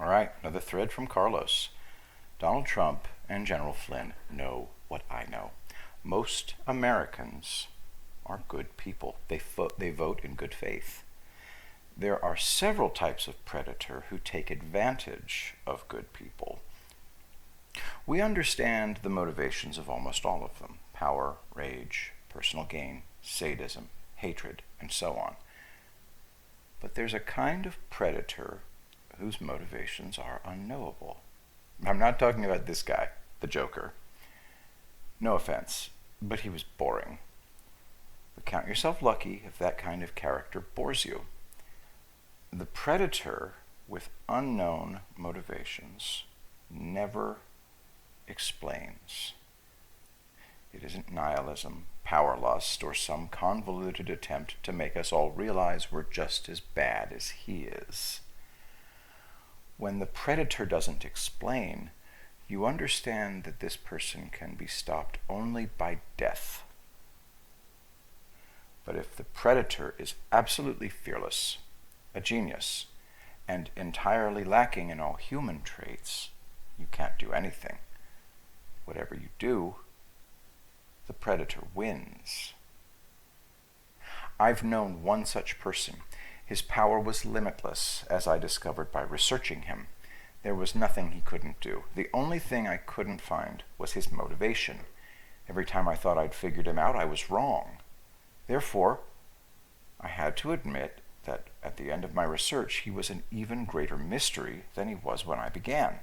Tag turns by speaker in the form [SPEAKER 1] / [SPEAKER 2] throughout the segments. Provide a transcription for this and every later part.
[SPEAKER 1] All right, another thread from Carlos. Donald Trump and General Flynn know what I know. Most Americans are good people. They vote in good faith. There are several types of predator who take advantage of good people. We understand the motivations of almost all of them: power, rage, personal gain, sadism, hatred, and so on. But there's a kind of predator whose motivations are unknowable. I'm not talking about this guy, the Joker. No offense, but he was boring. But count yourself lucky if that kind of character bores you. The predator with unknown motivations never explains. It isn't nihilism, power lust, or some convoluted attempt to make us all realize we're just as bad as he is. When the predator doesn't explain, you understand that this person can be stopped only by death. But if the predator is absolutely fearless, a genius, and entirely lacking in all human traits, you can't do anything. Whatever you do, the predator wins. I've known one such person. His power was limitless, as I discovered by researching him. There was nothing he couldn't do. The only thing I couldn't find was his motivation. Every time I thought I'd figured him out, I was wrong. Therefore, I had to admit that at the end of my research, he was an even greater mystery than he was when I began.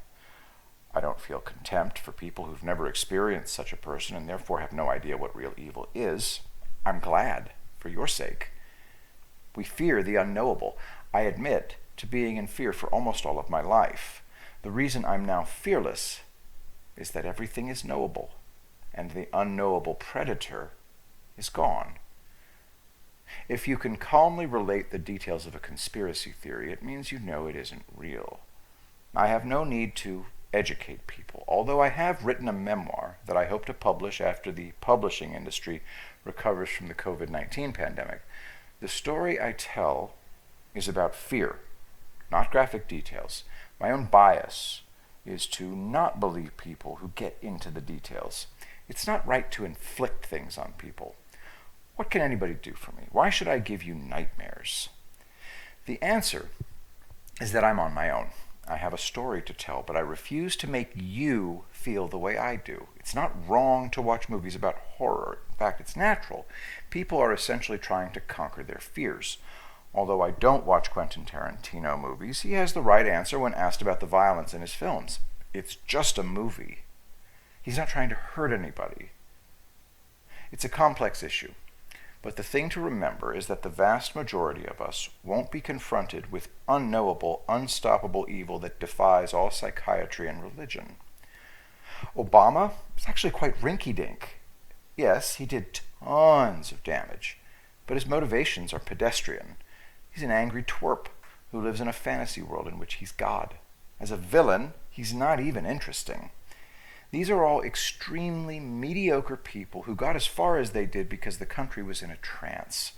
[SPEAKER 1] I don't feel contempt for people who've never experienced such a person and therefore have no idea what real evil is. I'm glad, for your sake. We fear the unknowable. I admit to being in fear for almost all of my life. The reason I'm now fearless is that everything is knowable, and the unknowable predator is gone. If you can calmly relate the details of a conspiracy theory, it means you know it isn't real. I have no need to educate people, although I have written a memoir that I hope to publish after the publishing industry recovers from the COVID-19 pandemic. The story I tell is about fear, not graphic details. My own bias is to not believe people who get into the details. It's not right to inflict things on people. What can anybody do for me? Why should I give you nightmares? The answer is that I'm on my own. I have a story to tell, but I refuse to make you feel the way I do. It's not wrong to watch movies about horror. In fact, it's natural. People are essentially trying to conquer their fears. Although I don't watch Quentin Tarantino movies, he has the right answer when asked about the violence in his films. It's just a movie. He's not trying to hurt anybody. It's a complex issue. But the thing to remember is that the vast majority of us won't be confronted with unknowable, unstoppable evil that defies all psychiatry and religion. Obama was actually quite rinky-dink. Yes, he did tons of damage, but his motivations are pedestrian. He's an angry twerp who lives in a fantasy world in which he's God. As a villain, he's not even interesting. These are all extremely mediocre people who got as far as they did because the country was in a trance.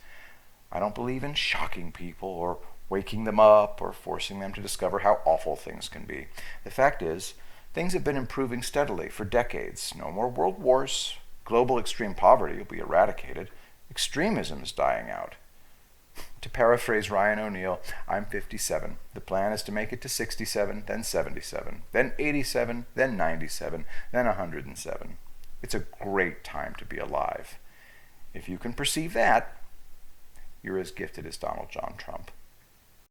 [SPEAKER 1] I don't believe in shocking people or waking them up or forcing them to discover how awful things can be. The fact is, things have been improving steadily for decades. No more world wars. Global extreme poverty will be eradicated. Extremism is dying out. To paraphrase Ryan O'Neal, I'm 57. The plan is to make it to 67, then 77, then 87, then 97, then 107. It's a great time to be alive. If you can perceive that, you're as gifted as Donald John Trump.